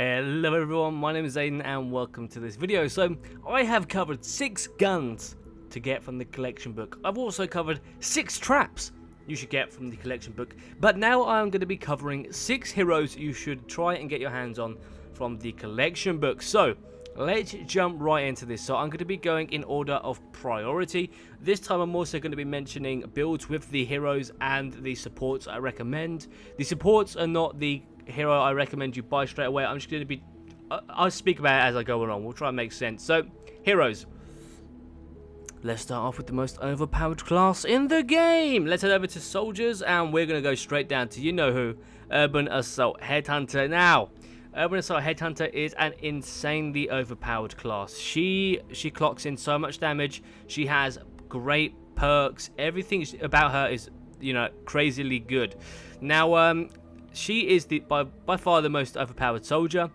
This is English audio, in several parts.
Hello everyone, my name is Aidan and welcome to this video. So I have covered 6 guns to get from the collection book. I've also covered 6 traps you should get from the collection book. But now I'm going to be covering 6 heroes you should try and get your hands on from the collection book. So let's jump right into this. So I'm going to be going in order of priority. This time I'm also going to be mentioning builds with the heroes and the supports I recommend. The supports are not the hero I recommend you buy straight away. I'm just going to be I'll speak about it as I go along. We'll try and make sense. So heroes, let's start off with the most overpowered class in the game. Let's head over to soldiers and we're going to go straight down to, you know who, Urban Assault Headhunter. Now Urban Assault Headhunter is an insanely overpowered class. She clocks in so much damage. She has great perks. Everything about her is, you know, crazily good. Now she is by far the most overpowered soldier.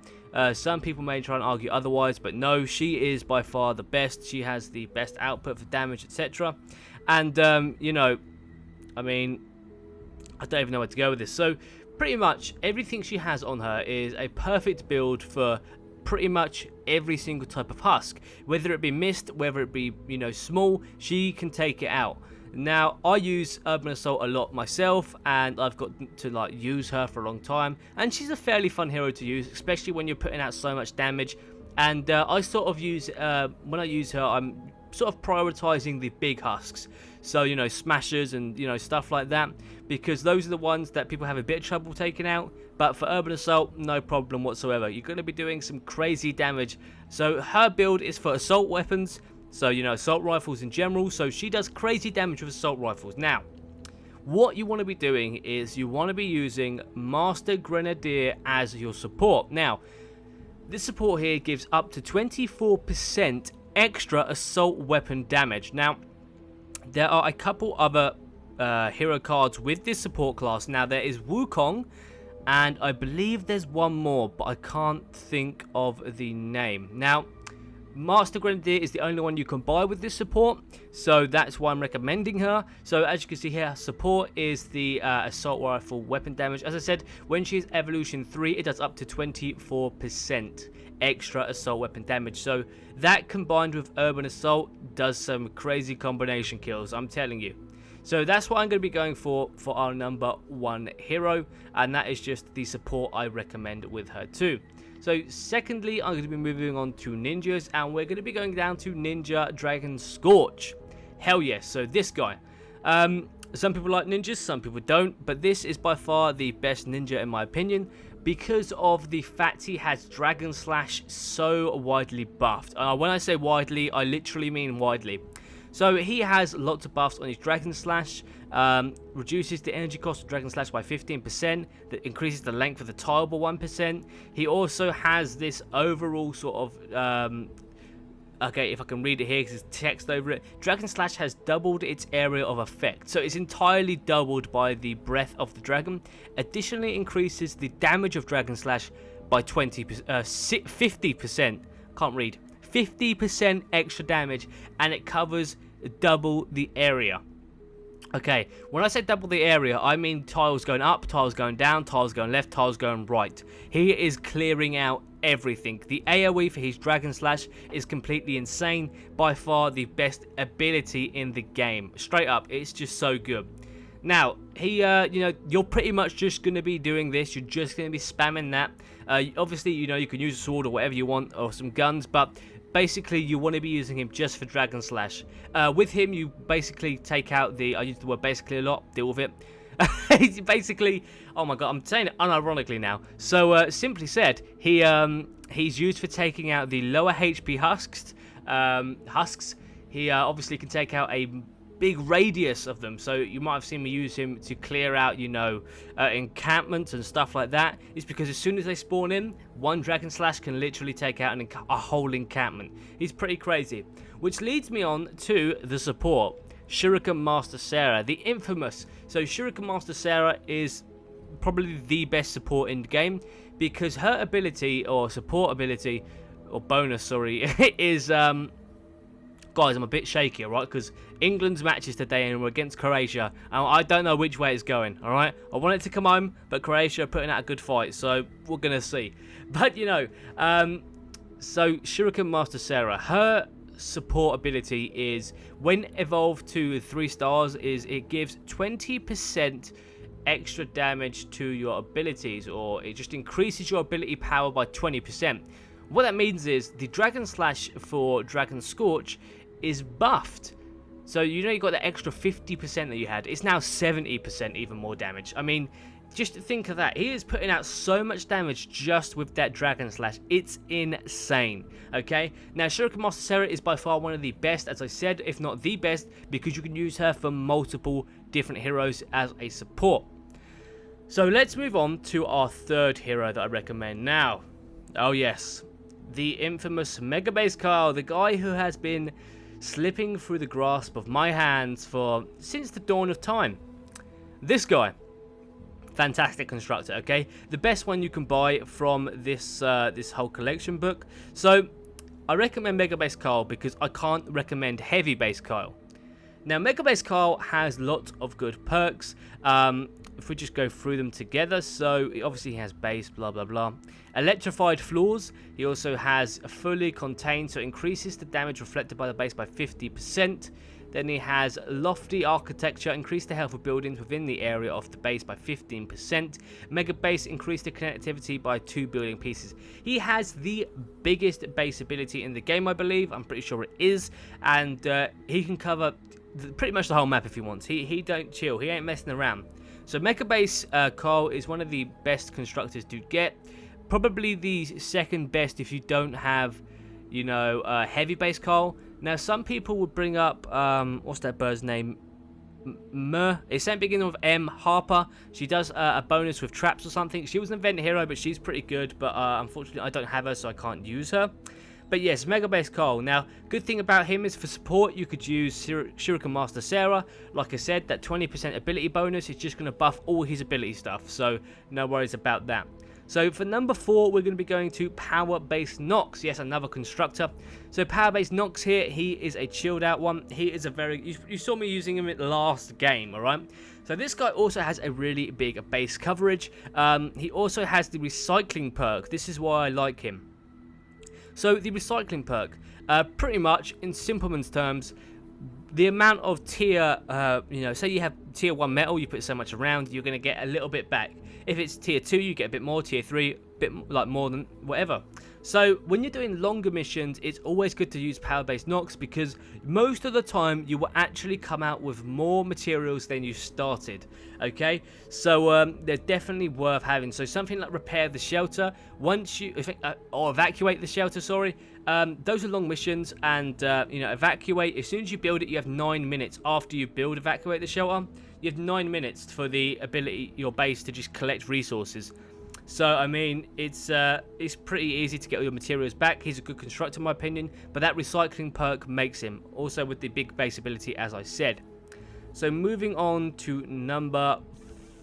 Some people may try and argue otherwise, but no, she is by far the best. She has the best output for damage, etc. And you know, I mean, I don't even know where to go with this. So pretty much everything she has on her is a perfect build for pretty much every single type of husk. Whether it be mist, whether it be, you know, small, she can take it out. Now, I use Urban Assault a lot myself, and I've got to like use her for a long time, and she's a fairly fun hero to use, especially when you're putting out so much damage. And I sort of use, when I use her, I'm sort of prioritizing the big husks, so, you know, smashers and, you know, stuff like that, because those are the ones that people have a bit of trouble taking out. But for Urban Assault, no problem whatsoever. You're going to be doing some crazy damage. So her build is for assault weapons. So, you know, assault rifles in general. So she does crazy damage with assault rifles. Now, what you want to be doing is you want to be using Master Grenadier as your support. Now, this support here gives up to 24% extra assault weapon damage. Now, there are a couple other hero cards with this support class. Now, there is Wukong, and I believe there's one more, but I can't think of the name. Now, Master Grenadier is the only one you can buy with this support, so that's why I'm recommending her. So as you can see here, support is the assault rifle weapon damage. As I said, when she's evolution 3, it does up to 24% extra assault weapon damage. So that combined with Urban Assault does some crazy combination kills, I'm telling you. So that's what I'm going to be going for our number 1 hero, and that is just the support I recommend with her too. So secondly, I'm going to be moving on to ninjas, and we're going to be going down to Ninja Dragon Scorch. Hell yes, so this guy. Some people like ninjas, some people don't, but this is by far the best ninja in my opinion, because of the fact he has Dragon Slash so widely buffed. When I say widely, I literally mean widely. So he has lots of buffs on his Dragon Slash, reduces the energy cost of Dragon Slash by 15%, that increases the length of the tile by 1%. He also has this overall sort of, okay, if I can read it here because there's text over it. Dragon Slash has doubled its area of effect, so it's entirely doubled by the breath of the dragon. Additionally, increases the damage of Dragon Slash by 50%. Can't read. 50% extra damage, and it covers double the area. Okay, when I say double the area, I mean tiles going up, tiles going down, tiles going left, tiles going right. He is clearing out everything. The AoE for his Dragon Slash is completely insane. By far the best ability in the game. Straight up, it's just so good. Now, he, you know, you're pretty much just going to be doing this. You're just going to be spamming that. Obviously, you know, you can use a sword or whatever you want, or some guns, but basically, you want to be using him just for Dragon Slash. With him, you basically take out the, I use the word basically a lot, deal with it. Basically, oh my god, I'm saying it unironically now. So, simply said, he's used for taking out the lower HP husks. He obviously can take out a big radius of them, so you might have seen me use him to clear out, you know, encampments and stuff like that. It's because as soon as they spawn in, one Dragon Slash can literally take out a whole encampment. He's pretty crazy. Which leads me on to the support, Shuriken Master Sarah, the infamous. So Shuriken Master Sarah is probably the best support in the game, because her ability, or support ability, or bonus, sorry, is guys, I'm a bit shaky, alright, because England's matches today and we're against Croatia, and I don't know which way it's going, alright. I want it to come home, but Croatia are putting out a good fight, so we're going to see. But, you know, so Shuriken Master Sarah, her support ability is, when evolved to 3 stars, is it gives 20% extra damage to your abilities, or it just increases your ability power by 20%. What that means is the Dragon Slash for Dragon Scorch is buffed. So you know you got that extra 50% that you had. It's now 70% even more damage. I mean, just think of that. He is putting out so much damage just with that Dragon Slash. It's insane. Okay? Now, Shuriken Master Sarah is by far one of the best, as I said, if not the best, because you can use her for multiple different heroes as a support. So let's move on to our third hero that I recommend now. Oh yes, the infamous Megabase Karl, the guy who has been slipping through the grasp of my hands since the dawn of time. This guy, fantastic constructor, okay? The best one you can buy from this this whole collection book. So I recommend Megabase Karl because I can't recommend Heavy Base Karl. Now, Megabase Karl has lots of good perks. If we just go through them together, so obviously he has base, blah blah blah. Electrified floors. He also has fully contained, so it increases the damage reflected by the base by 50%. Then he has lofty architecture, increase the health of buildings within the area of the base by 15%. Megabase, increase the connectivity by 2 building pieces. He has the biggest base ability in the game, I believe. I'm pretty sure it is, and he can cover pretty much the whole map if he wants. He don't chill. He ain't messing around. So Megabase Karl is one of the best constructors to get. Probably the second best if you don't have, you know, Heavy Base Karl. Now, some people would bring up, what's that bird's name? It's same beginning with M. Harper. She does a bonus with traps or something. She was an event hero, but she's pretty good. But unfortunately, I don't have her, so I can't use her. But yes, Megabase Karl. Now, good thing about him is for support, you could use Shuriken Master Sarah. Like I said, that 20% ability bonus is just going to buff all his ability stuff. So, no worries about that. So, for number 4, we're going to be going to Powerbase Nox. Yes, another constructor. So, Powerbase Nox here, he is a chilled out one. He is a very... You saw me using him in the last game, alright? So, this guy also has a really big base coverage. He also has the recycling perk. This is why I like him. So, the recycling perk, pretty much, in simpleman's terms, the amount of tier, you know, say you have tier 1 metal, you put so much around, you're going to get a little bit back. If it's tier 2, you get a bit more, tier 3, a bit like more than whatever. So, when you're doing longer missions, it's always good to use Powerbase Nox because most of the time, you will actually come out with more materials than you started, okay? So, they're definitely worth having. So, something like repair the shelter, once you, or evacuate the shelter, sorry, those are long missions, and, you know, evacuate, as soon as you build it, you have 9 minutes after you build evacuate the shelter. You have 9 minutes for the ability, your base, to just collect resources. So, I mean, it's pretty easy to get all your materials back. He's a good constructor, in my opinion, but that recycling perk makes him. Also with the big base ability, as I said. So, moving on to number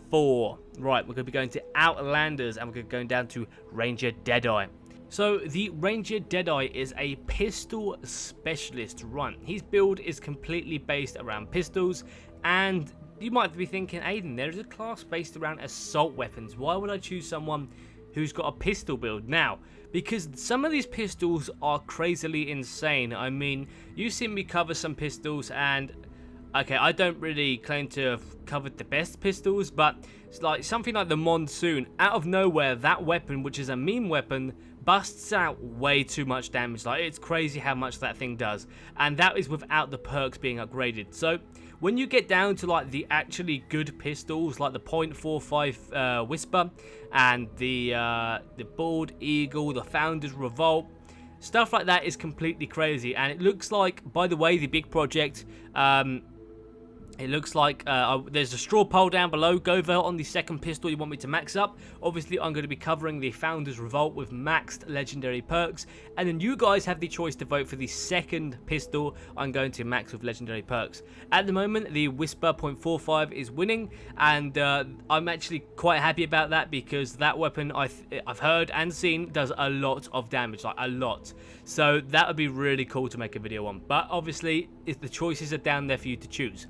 4. Right, we're going to be going to Outlanders, and we're going to be going down to Ranger Deadeye. So, the Ranger Deadeye is a pistol specialist run. His build is completely based around pistols, and you might be thinking, Aidan, there is a class based around assault weapons. Why would I choose someone who's got a pistol build? Now, because some of these pistols are crazily insane. I mean, you've seen me cover some pistols, and okay, I don't really claim to have covered the best pistols, but it's like something like the Monsoon. Out of nowhere, that weapon, which is a meme weapon, busts out way too much damage. Like, it's crazy how much that thing does, and that is without the perks being upgraded. So when you get down to like the actually good pistols, like the .45 Whisper and the Bald Eagle, the Founder's Revolt, stuff like that is completely crazy. And it looks like, by the way, the big project, It looks like there's a straw poll down below. Go vote on the second pistol you want me to max up. Obviously, I'm going to be covering the Founders Revolt with maxed legendary perks. And then you guys have the choice to vote for the second pistol I'm going to max with legendary perks. At the moment, the Whisper .45 is winning. And I'm actually quite happy about that because that weapon I've heard and seen does a lot of damage. Like, a lot. So that would be really cool to make a video on. But obviously, the choices are down there for you to choose.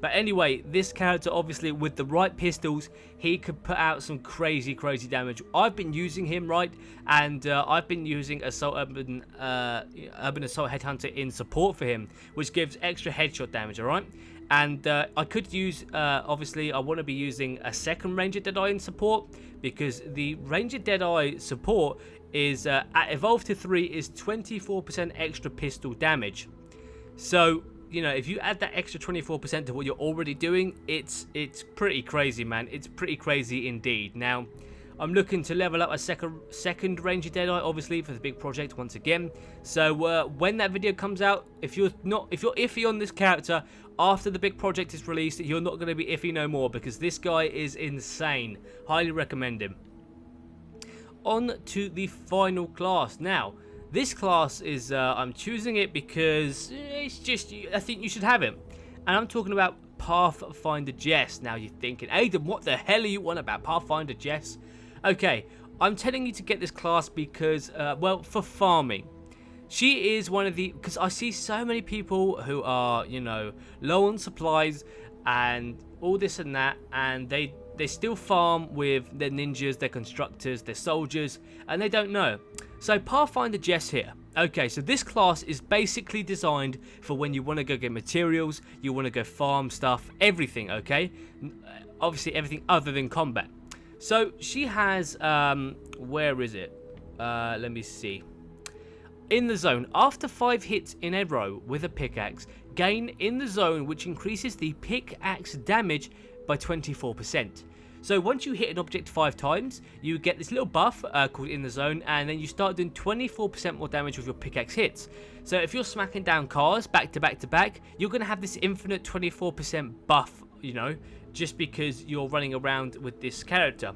But anyway, this character, obviously, with the right pistols, he could put out some crazy, crazy damage. I've been using him, right? And I've been using Urban Assault Headhunter in support for him, which gives extra headshot damage, alright? And I could use, obviously, I want to be using a second Ranger Deadeye in support, because the Ranger Deadeye support is, at Evolve to 3, is 24% extra pistol damage. So, you know, if you add that extra 24% to what you're already doing, it's pretty crazy, man. It's pretty crazy indeed. Now, I'm looking to level up a second Ranger Deadeye, obviously, for the big project once again. So when that video comes out, if you're iffy on this character after the big project is released, you're not going to be iffy no more, because this guy is insane. Highly recommend him. On to the final class now. This class is, I'm choosing it because it's just, I think you should have it. And I'm talking about Pathfinder Jess. Now you're thinking, Aidan, what the hell are you on about Pathfinder Jess? Okay, I'm telling you to get this class because, well, for farming. She is one of the, because I see so many people who are, you know, low on supplies and all this and that, and they still farm with their ninjas, their constructors, their soldiers, and they don't know. So Pathfinder Jess here. Okay, so this class is basically designed for when you want to go get materials, you want to go farm stuff, everything, okay? Obviously everything other than combat. So she has, where is it? Let me see. In the zone, after 5 hits in a row with a pickaxe, gain in the zone, which increases the pickaxe damage by 24%. So once you hit an object 5 times, you get this little buff called in the zone, and then you start doing 24% more damage with your pickaxe hits. So if you're smacking down cars back to back to back, you're going to have this infinite 24% buff, you know, just because you're running around with this character.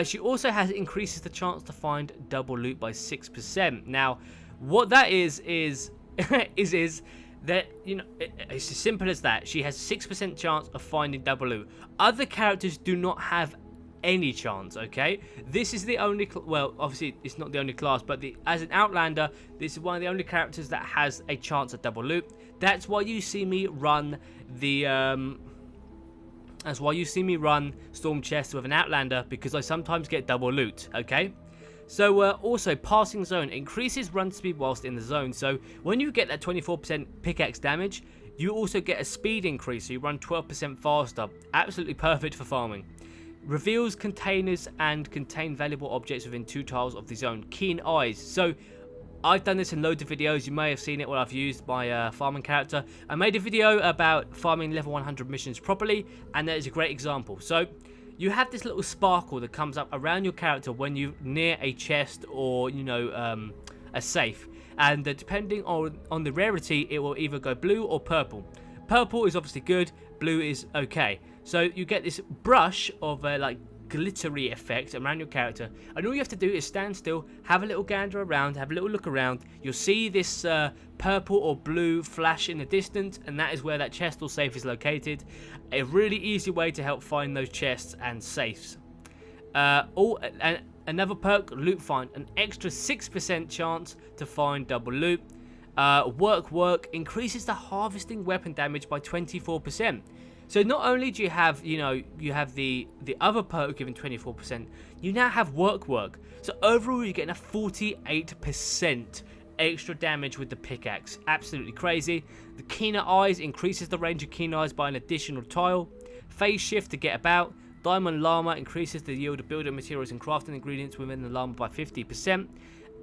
She also increases the chance to find double loot by 6%. Now, what that is that, you know, it's as simple as that. She has 6% chance of finding double loot. Other characters do not have any chance, okay? This is the only, well, obviously it's not the only class, but as an Outlander, this is one of the only characters that has a chance at double loot. That's why you see me run the, that's why you see me run Storm Chest with an Outlander, because I sometimes get double loot, okay? So also, passing zone increases run speed whilst in the zone. So when you get that 24% pickaxe damage, you also get a speed increase, so you run 12% faster. Absolutely perfect for farming. Reveals containers and contain valuable objects within 2 tiles of the zone. Keen eyes. So I've done this in loads of videos. You may have seen it when I've used my farming character. I made a video about farming level 100 missions properly, and that is a great example. So you have this little sparkle that comes up around your character when you're near a chest or, you know, a safe. And depending on the rarity, it will either go blue or purple. Purple is obviously good, blue is okay. So you get this brush of like glittery effect around your character, and all you have to do is stand still, have a little gander around, have a little look around. You'll see this purple or blue flash in the distance, and that is where that chest or safe is located. A really easy way to help find those chests and safes. Another perk, loot find, an extra 6% chance to find double loot. Work increases the harvesting weapon damage by 24%. So not only do you have, you know, you have the other perk giving 24%, you now have work. So overall you're getting a 48% extra damage with the pickaxe. Absolutely crazy. The keener eyes increases the range of keen eyes by an additional tile. Phase shift to get about. Diamond llama increases the yield of building materials and crafting ingredients within the llama by 50%.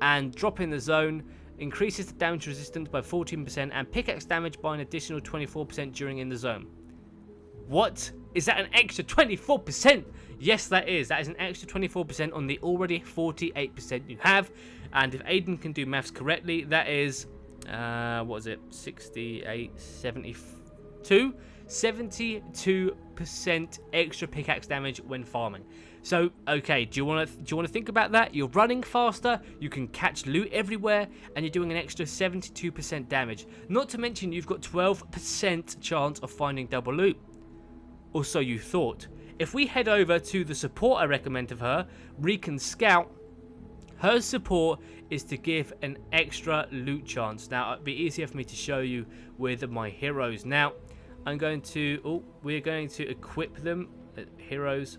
And drop in the zone increases the damage resistance by 14% and pickaxe damage by an additional 24% during in the zone. What? Is that an extra 24%? Yes, that is. That is an extra 24% on the already 48% you have. And if Aidan can do maths correctly, that is, what is it? 68, 72? 72% extra pickaxe damage when farming. So, okay, do you want to think about that? You're running faster, you can catch loot everywhere, and you're doing an extra 72% damage. Not to mention, you've got 12% chance of finding double loot. Or so you thought. If we head over to the support I recommend of her, Recon Scout, her support is to give an extra loot chance. Now, it'd be easier for me to show you with my heroes. Now, we're going to equip them. Heroes.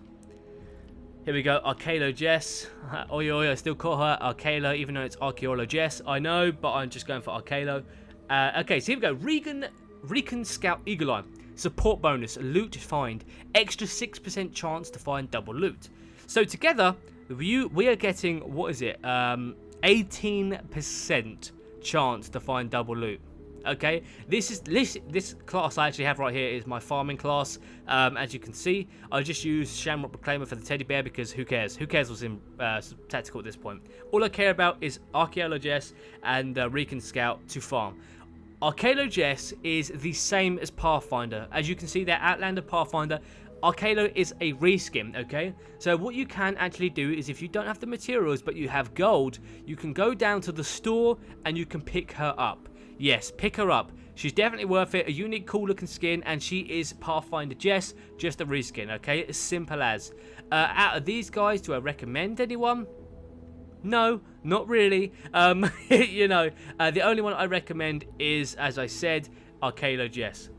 Here we go, Arcalo Jess. I still call her Arcalo, even though it's Archeolo Jess. I know, but I'm just going for Arcalo. Okay, so here we go. Recon Scout Eagle Eye. Support bonus, loot find. Extra 6% chance to find double loot. So together, we are getting, what is it? 18% chance to find double loot. Okay, this class I actually have right here is my farming class. As you can see, I just use Shamrock Proclaimer for the teddy bear because who cares? Who cares what's in tactical at this point? All I care about is Archeolo Jess and Recon Scout to farm. Archeolo Jess is the same as Pathfinder. As you can see, they're Outlander Pathfinder. Arcalo is a reskin, okay? So what you can actually do is if you don't have the materials but you have gold, you can go down to the store and you can pick her up. Yes, pick her up. She's definitely worth it. A unique, cool looking skin, and she is Pathfinder Jess, just a reskin, okay? As simple as. Out of these guys, do I recommend anyone? No, not really. You know, the only one I recommend is, as I said, Arcalo Jess.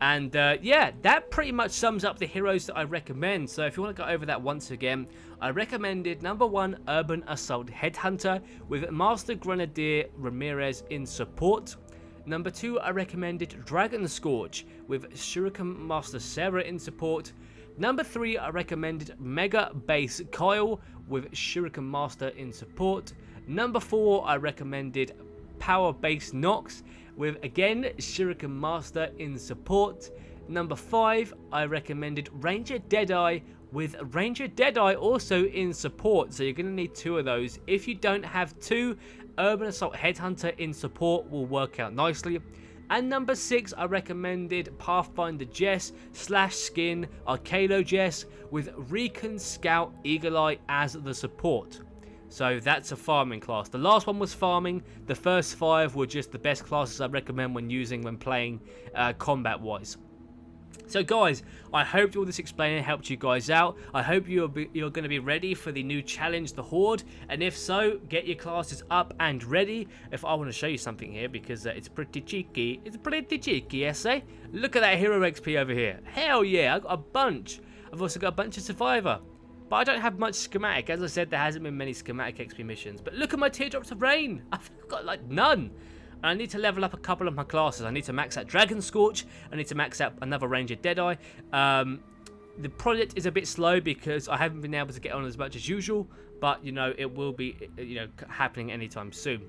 And yeah, that pretty much sums up the heroes that I recommend. So if you want to go over that once again, I recommended number 1, Urban Assault Headhunter with Master Grenadier Ramirez in support. Number 2, I recommended Dragon Scourge with Shuriken Master Sarah in support. Number 3, I recommended Megabase Karl with Shuriken Master in support. Number 4, I recommended Powerbase Nox with, again, Shuriken Master in support. Number 5, I recommended Ranger Deadeye with Ranger Deadeye also in support. So you're going to need 2 of those. If you don't have 2, Urban Assault Headhunter in support will work out nicely. And number 6, I recommended Pathfinder Jess / skin Arcalo Jess with Recon Scout Eagle Eye as the support. So that's a farming class. The last one was farming. The first 5 were just the best classes I recommend when playing combat wise. So guys, I hope all this explaining helped you guys out. I hope you're going to be ready for the new challenge, the Horde. And if so, get your classes up and ready. If I want to show you something here, because it's pretty cheeky. It's pretty cheeky, I say. Look at that hero XP over here. Hell yeah, I've got a bunch. I've also got a bunch of Survivor. But I don't have much schematic. As I said, there hasn't been many schematic XP missions. But look at my Teardrops of Rain. I've got like none. I need to level up a couple of my classes. I need to max out Dragon Scorch. I need to max out another Ranger Deadeye. The project is a bit slow because I haven't been able to get on as much as usual. But, you know, it will be, happening anytime soon.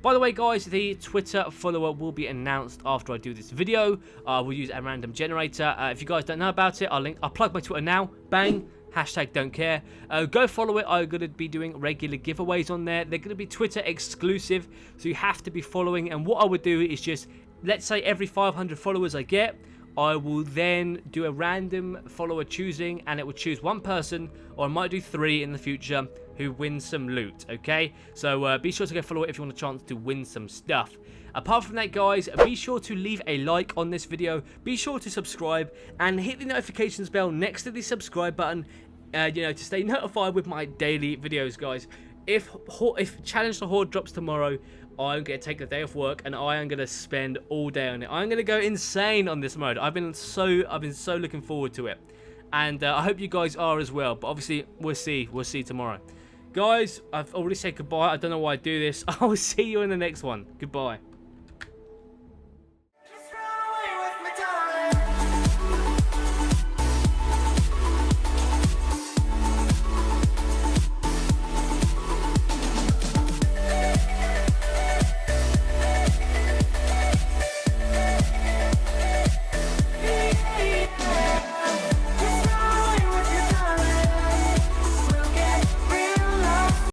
By the way, guys, the Twitter follower will be announced after I do this video. We'll use a random generator. If you guys don't know about it, I'll plug my Twitter now. Bang. Hashtag don't care. Go follow it. I'm going to be doing regular giveaways on there. They're going to be Twitter exclusive, so you have to be following. And what I would do is just, let's say every 500 followers I get, I will then do a random follower choosing, and it will choose 1 person, or I might do 3 in the future, who wins some loot, okay? So be sure to go follow it if you want a chance to win some stuff. Apart from that, guys, be sure to leave a like on this video. Be sure to subscribe and hit the notifications bell next to the subscribe button, to stay notified with my daily videos, guys. If Challenge the Horde drops tomorrow, I'm going to take the day off work and I am going to spend all day on it. I'm going to go insane on this mode. I've been so looking forward to it. And I hope you guys are as well. But obviously, we'll see tomorrow. Guys, I've already said goodbye. I don't know why I do this. I will see you in the next one. Goodbye.